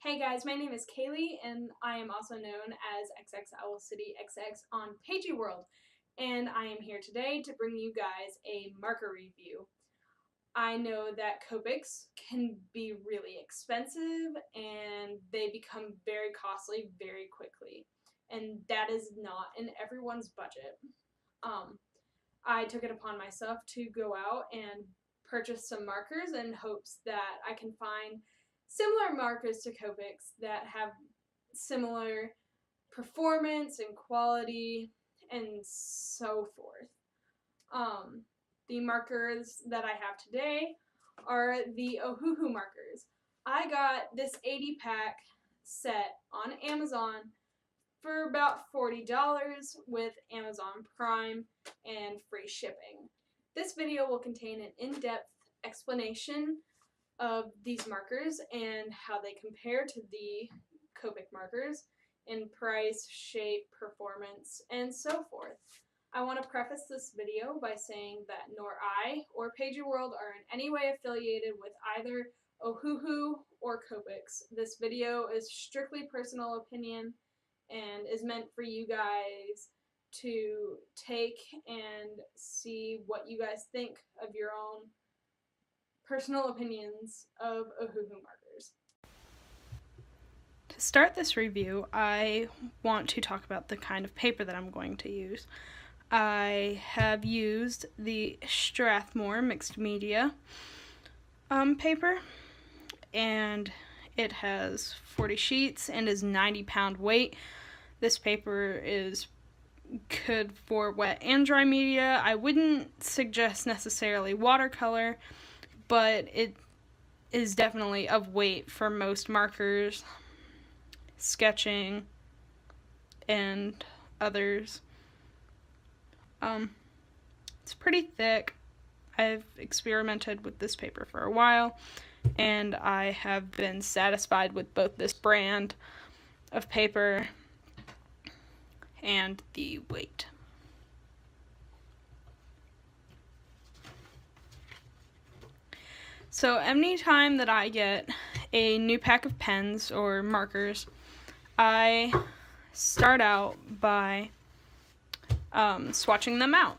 Hey guys, my name is Kaylee and I am also known as XXOwlCityXX on Paigeeworld, and I am here today to bring you guys a marker review. I know that Copics can be really expensive and they become very costly very quickly, and that is not in everyone's budget. I took it upon myself to go out and purchase some markers in hopes that I can find similar markers to Copics that have similar performance and quality and so forth. The markers that I have today are the Ohuhu markers. I got this 80-pack set on Amazon for about $40 with Amazon Prime and free shipping. This video will contain an in-depth explanation of these markers and how they compare to the Copic markers in price, shape, performance, and so forth. I want to preface this video by saying that nor I or Paigeeworld are in any way affiliated with either Ohuhu or Copics. This video is strictly personal opinion and is meant for you guys to take and see what you guys think of your own personal opinions of Ohuhu markers. To start this review, I want to talk about the kind of paper that I'm going to use. I have used the Strathmore mixed media paper, and it has 40 sheets and is 90-pound weight. This paper is good for wet and dry media. I wouldn't suggest necessarily watercolor, but it is definitely of weight for most markers, sketching, and others. It's pretty thick. I've experimented with this paper for a while, and I have been satisfied with both this brand of paper and the weight. So anytime that I get a new pack of pens or markers, I start out by swatching them out.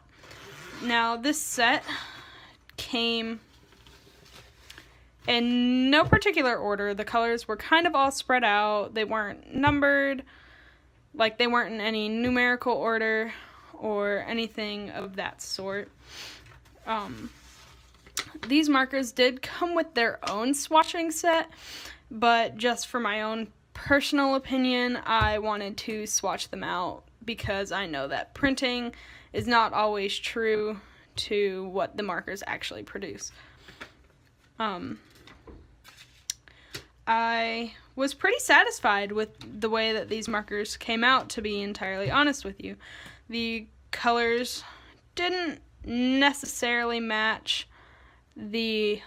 Now, this set came in no particular order. The colors were kind of all spread out. They weren't numbered, like they weren't in any numerical order or anything of that sort. These markers did come with their own swatching set, but just for my own personal opinion, I wanted to swatch them out because I know that printing is not always true to what the markers actually produce. I was pretty satisfied with the way that these markers came out, to be entirely honest with you. The colors didn't necessarily match the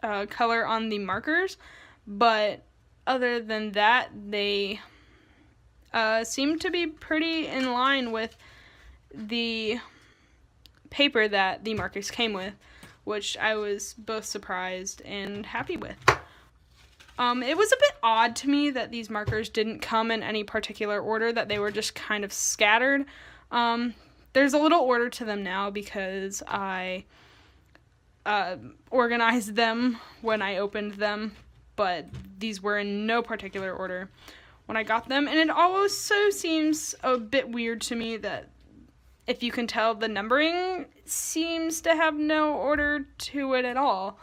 color on the markers, but other than that, they seem to be pretty in line with the paper that the markers came with, which I was both surprised and happy with. It was a bit odd to me that these markers didn't come in any particular order, that they were just kind of scattered. There's a little order to them now because I organized them when I opened them, but these were in no particular order when I got them, and it also seems a bit weird to me that, if you can tell, the numbering seems to have no order to it at all.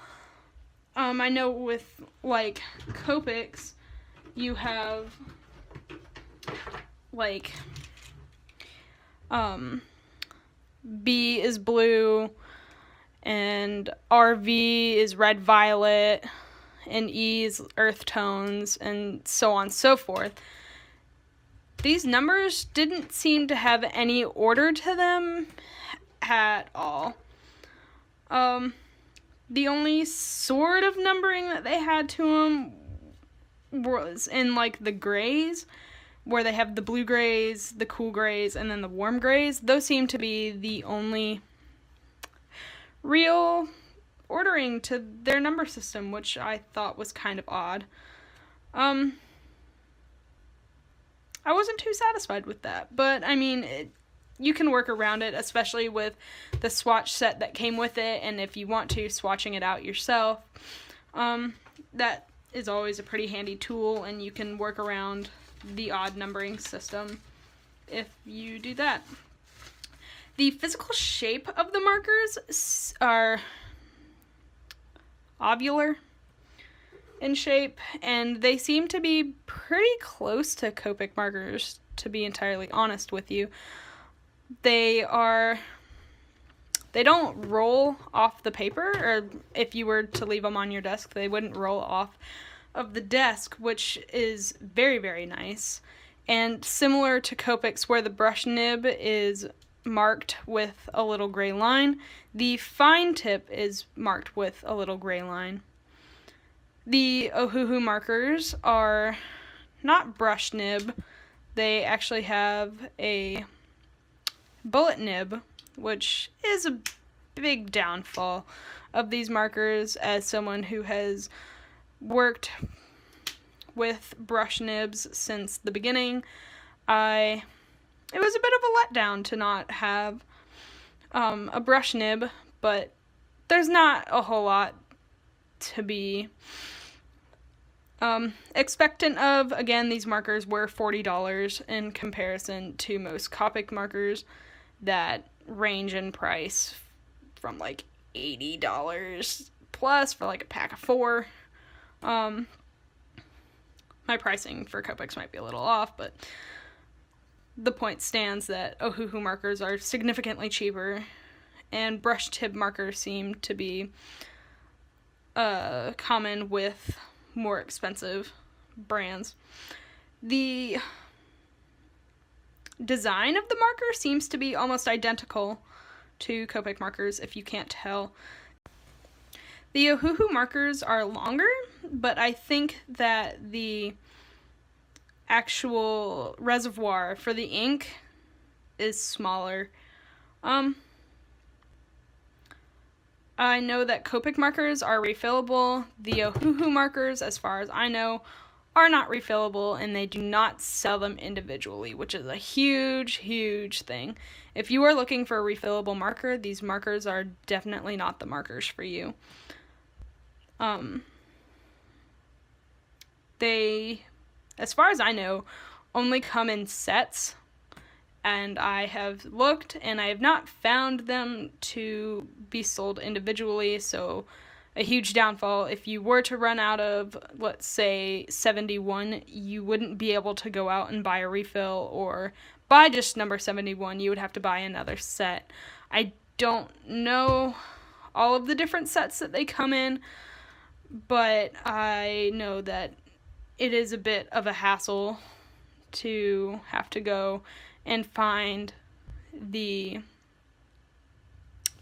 I know with, like, Copics, you have, like, B is blue, and RV is red-violet, and E is earth tones, and so on and so forth. These numbers didn't seem to have any order to them at all. The only sort of numbering that they had to them was in, like, the grays, where they have the blue grays, the cool grays, and then the warm grays. Those seem to be the only real ordering to their number system, which I thought was kind of odd. I wasn't too satisfied with that, but I mean, you can work around it, especially with the swatch set that came with it, and if you want to, swatching it out yourself. That is always a pretty handy tool, and you can work around the odd numbering system if you do that. The physical shape of the markers are ovular in shape, and they seem to be pretty close to Copic markers, to be entirely honest with you. They don't roll off the paper, or if you were to leave them on your desk, they wouldn't roll off of the desk, which is very, very nice. And similar to Copic's, where the brush nib is marked with a little gray line, the fine tip is marked with a little gray line. The Ohuhu markers are not brush nib. They actually have a bullet nib, which is a big downfall of these markers. As someone who has worked with brush nibs since the beginning, it was a bit of a letdown to not have a brush nib, but there's not a whole lot to be expectant of. Again, these markers were $40 in comparison to most Copic markers that range in price from like $80 plus for like a pack of 4. My pricing for Copics might be a little off, but the point stands that Ohuhu markers are significantly cheaper, and brush tip markers seem to be common with more expensive brands. The design of the marker seems to be almost identical to Copic markers, if you can't tell. The Ohuhu markers are longer, but I think that the actual reservoir for the ink is smaller. I know that Copic markers are refillable. The Ohuhu markers, as far as I know, are not refillable, and they do not sell them individually, which is a huge, huge thing. If you are looking for a refillable marker, these markers are definitely not the markers for you. They, as far as I know, only come in sets, and I have looked and I have not found them to be sold individually, so a huge downfall. If you were to run out of, let's say, 71, you wouldn't be able to go out and buy a refill or buy just number 71. You would have to buy another set. I don't know all of the different sets that they come in, but I know that it is a bit of a hassle to have to go and find the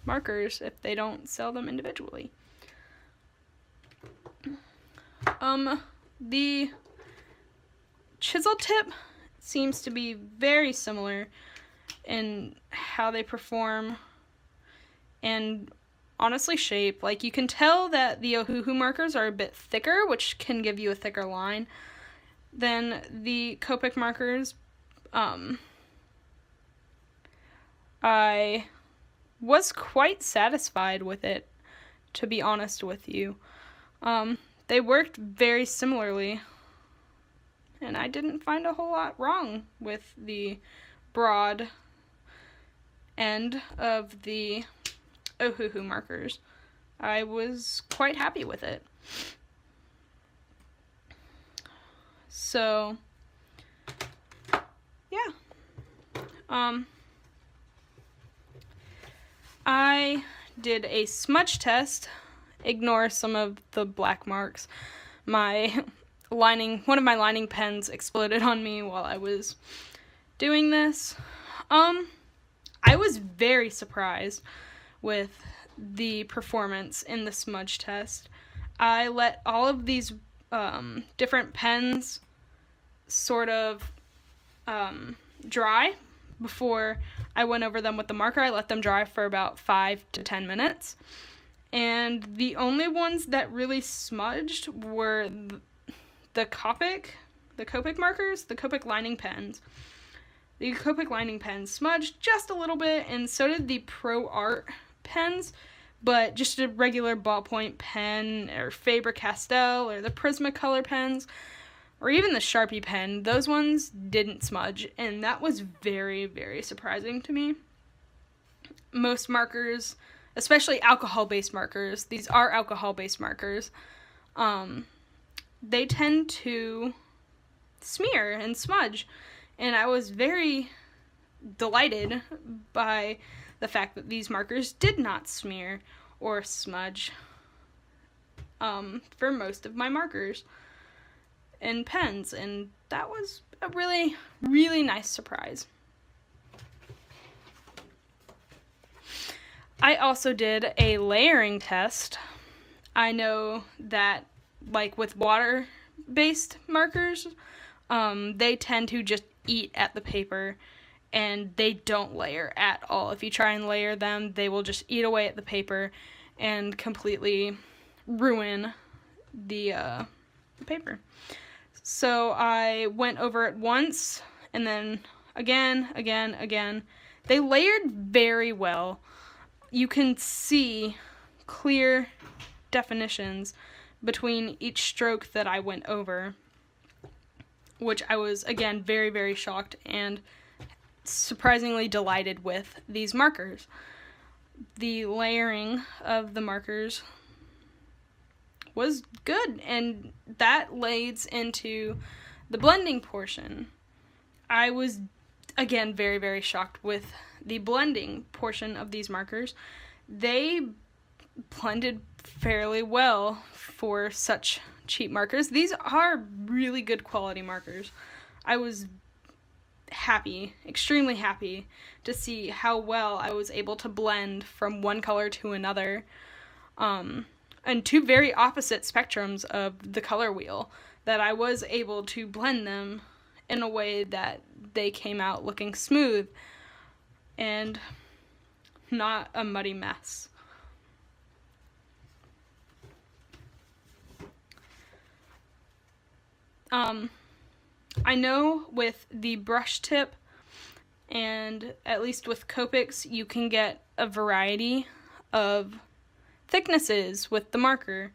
markers if they don't sell them individually. The chisel tip seems to be very similar in how they perform and honestly shape. Like, you can tell that the Ohuhu markers are a bit thicker, which can give you a thicker line than the Copic markers. I was quite satisfied with it, to be honest with you. They worked very similarly, and I didn't find a whole lot wrong with the broad end of the Ohuhu markers. I was quite happy with it. So, yeah. I did a smudge test. Ignore some of the black marks. One of my lining pens exploded on me while I was doing this. I was very surprised with the performance in the smudge test. I let all of these different pens sort of dry before I went over them with the marker. I let them dry for about 5 to 10 minutes. and the only ones that really smudged were the Copic markers, the Copic lining pens. The Copic lining pens smudged just a little bit, and so did the Pro Art pens, but just a regular ballpoint pen, or Faber-Castell, or the Prismacolor pens, or even the Sharpie pen, those ones didn't smudge, and that was very, very surprising to me. Most markers, especially alcohol-based markers, these are alcohol-based markers, they tend to smear and smudge, and I was very delighted by the fact that these markers did not smear or smudge for most of my markers and pens, and that was a really, really nice surprise. I also did a layering test. I know that, like with water-based markers, they tend to just eat at the paper, and they don't layer at all. If you try and layer them, they will just eat away at the paper and completely ruin the paper. So I went over it once, and then again. They layered very well. You can see clear definitions between each stroke that I went over, which I was, again, very, very shocked and surprisingly delighted with these markers. The layering of the markers was good, and that leads into the blending portion. I was, again, very, very shocked with the blending portion of these markers. They blended fairly well for such cheap markers. These are really good quality markers. I was happy, extremely happy, to see how well I was able to blend from one color to another, and two very opposite spectrums of the color wheel, that I was able to blend them in a way that they came out looking smooth and not a muddy mess. I know with the brush tip, and at least with Copics, you can get a variety of thicknesses with the marker.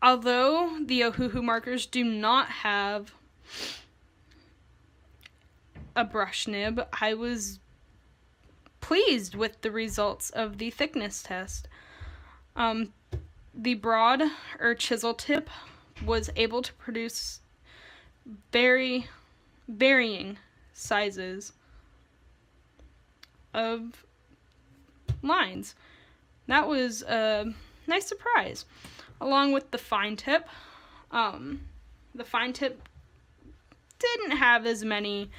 Although the Ohuhu markers do not have a brush nib, I was pleased with the results of the thickness test. The broad or chisel tip was able to produce very varying sizes of lines. That was a nice surprise. Along with the fine tip. The fine tip didn't have as many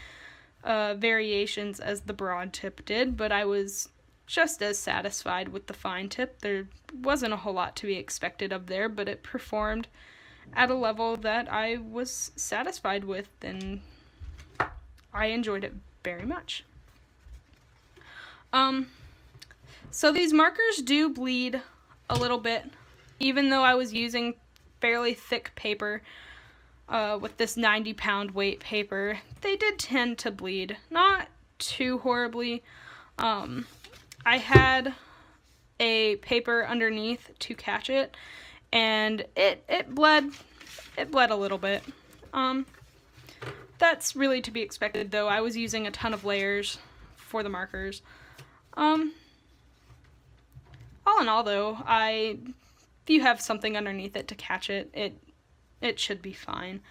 variations as the broad tip did, but I was just as satisfied with the fine tip. There wasn't a whole lot to be expected of there, but it performed at a level that I was satisfied with, and I enjoyed it very much. So these markers do bleed a little bit, even though I was using fairly thick paper with this 90-pound weight paper. They did tend to bleed, not too horribly. I had a paper underneath to catch it, and it bled a little bit. That's really to be expected, though. I was using a ton of layers for the markers. All in all, though, if you have something underneath it to catch it, it should be fine.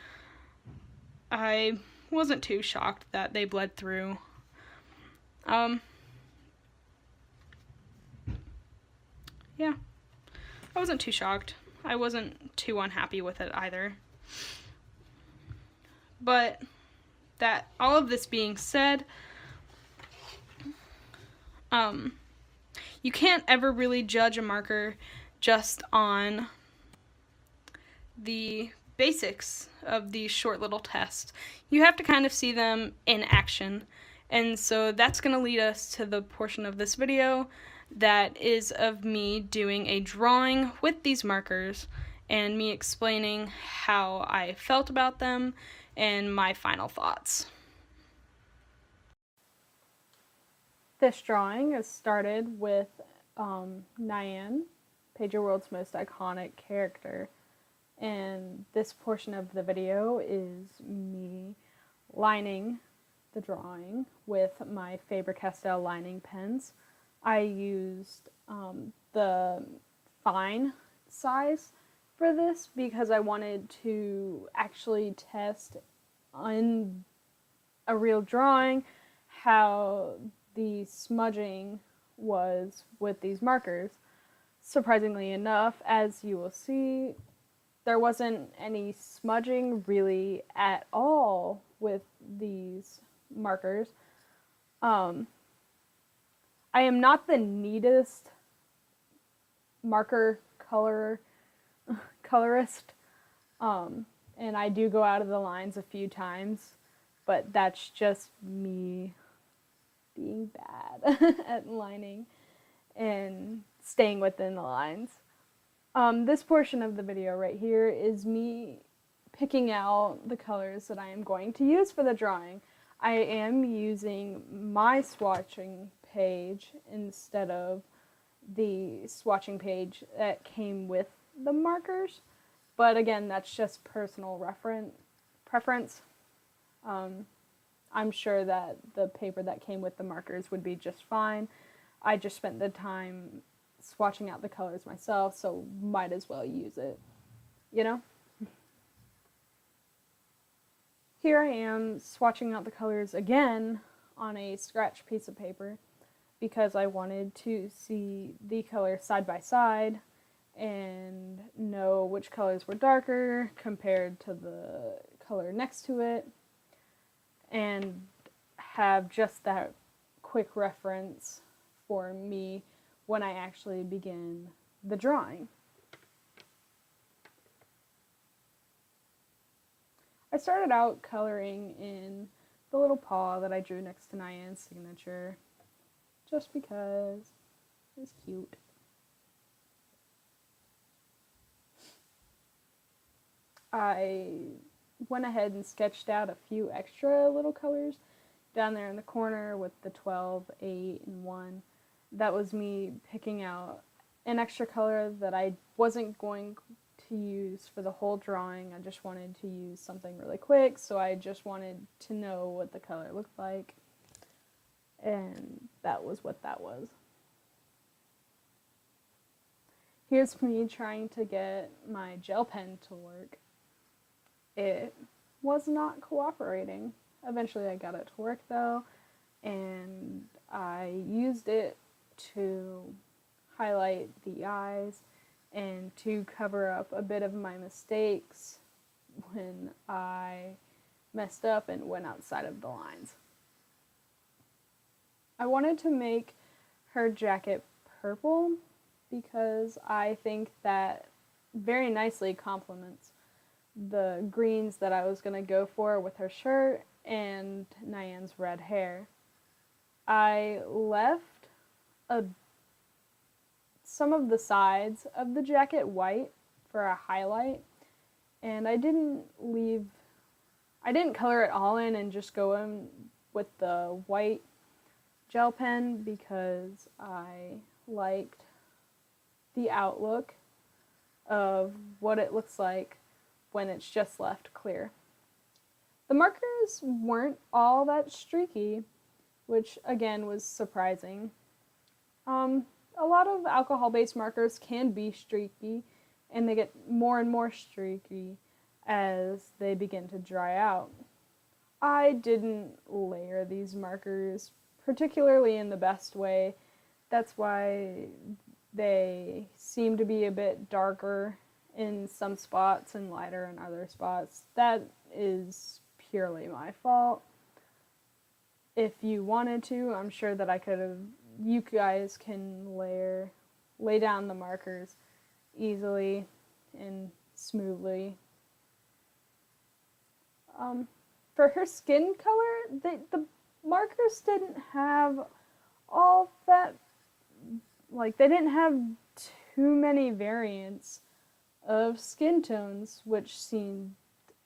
I wasn't too shocked that they bled through. Yeah, I wasn't too shocked. I wasn't too unhappy with it either. But that all of this being said, you can't ever really judge a marker just on the basics of these short little tests. You have to kind of see them in action. And so that's going to lead us to the portion of this video that is of me doing a drawing with these markers and me explaining how I felt about them and my final thoughts. This drawing is started with Nyan, Paigeeworld's most iconic character, and this portion of the video is me lining the drawing with my Faber-Castell lining pens. I used the fine size for this because I wanted to actually test on a real drawing how the smudging was with these markers. Surprisingly enough, as you will see, there wasn't any smudging really at all with these markers. I am not the neatest marker colorist, and I do go out of the lines a few times, but that's just me being bad at lining and staying within the lines. This portion of the video right here is me picking out the colors that I am going to use for the drawing. I am using my swatching page instead of the swatching page that came with the markers, but again, that's just personal preference. I'm sure that the paper that came with the markers would be just fine. I just spent the time swatching out the colors myself, so might as well use it, you know? Here I am swatching out the colors again on a scratch piece of paper because I wanted to see the colors side by side and know which colors were darker compared to the color next to it, and have just that quick reference for me when I actually begin the drawing. I started out coloring in the little paw that I drew next to Nyan's signature, just because it was cute. I went ahead and sketched out a few extra little colors down there in the corner with the 12, 8, and 1. That was me picking out an extra color that I wasn't going to use for the whole drawing. I just wanted to use something really quick, so I just wanted to know what the color looked like, and that was what that was. Here's me trying to get my gel pen to work. It was not cooperating. Eventually I got it to work though, and I used it to highlight the eyes and to cover up a bit of my mistakes when I messed up and went outside of the lines. I wanted to make her jacket purple because I think that very nicely complements the greens that I was going to go for with her shirt and Nyan's red hair. I left some of the sides of the jacket white for a highlight, and I didn't color it all in and just go in with the white gel pen because I liked the outlook of what it looks like when it's just left clear. The markers weren't all that streaky, which again was surprising. A lot of alcohol-based markers can be streaky, and they get more and more streaky as they begin to dry out. I didn't layer these markers particularly in the best way. That's why they seem to be a bit darker in some spots and lighter in other spots. That is purely my fault. If you wanted to, I'm sure that I could have, you guys can lay down the markers easily and smoothly. For her skin color, the markers didn't have all that like, they didn't have too many variants of skin tones, which seemed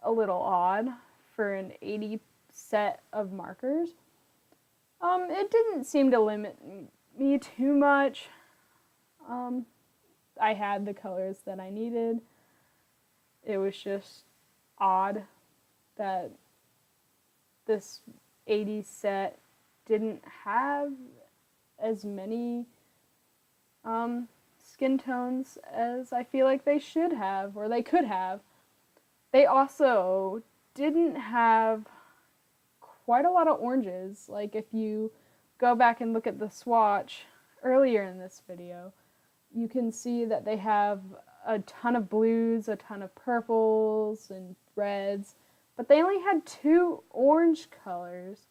a little odd for an 80 set of markers. It didn't seem to limit me too much. I had the colors that I needed. It was just odd that this 80 set didn't have as many skin tones as I feel like they should have, or they could have. They also didn't have quite a lot of oranges. Like, if you go back and look at the swatch earlier in this video, you can see that they have a ton of blues, a ton of purples and reds, but they only had 2 orange colors,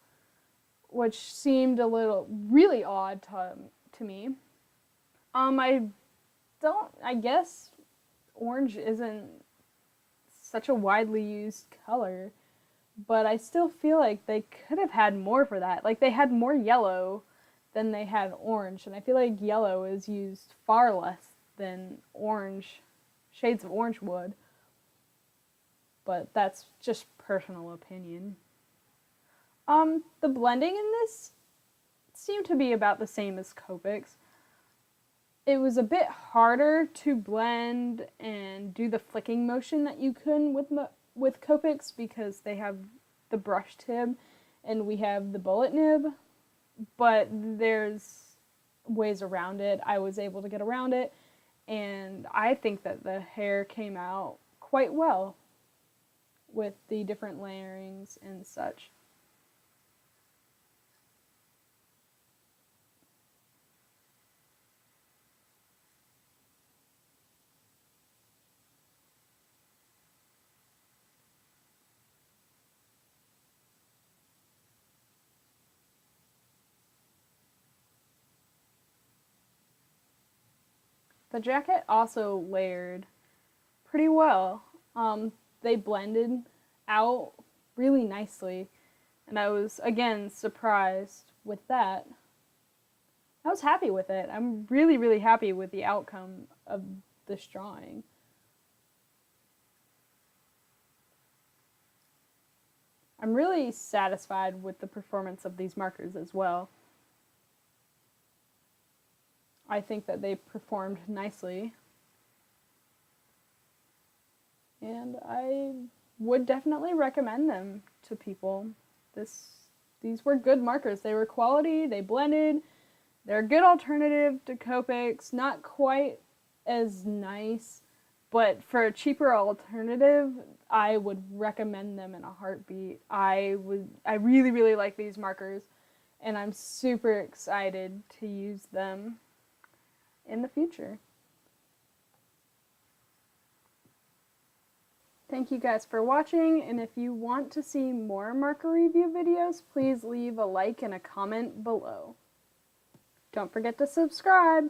which seemed a little really odd to me. I guess orange isn't such a widely used color, but I still feel like they could have had more for that. Like, they had more yellow than they had orange, and I feel like yellow is used far less than orange, shades of orange would. But that's just personal opinion. The blending in this seemed to be about the same as Copics. It was a bit harder to blend and do the flicking motion that you could with Copics because they have the brush tip and we have the bullet nib, but there's ways around it. I was able to get around it, and I think that the hair came out quite well with the different layerings and such. The jacket also layered pretty well. They blended out really nicely, and I was, again, surprised with that. I was happy with it. I'm really, really happy with the outcome of this drawing. I'm really satisfied with the performance of these markers as well. I think that they performed nicely, and I would definitely recommend them to people. These were good markers. They were quality, they blended, they're a good alternative to Copics, not quite as nice, but for a cheaper alternative, I would recommend them in a heartbeat. I really, really like these markers, and I'm super excited to use them in the future. Thank you guys for watching, and if you want to see more marker review videos, please leave a like and a comment below. Don't forget to subscribe.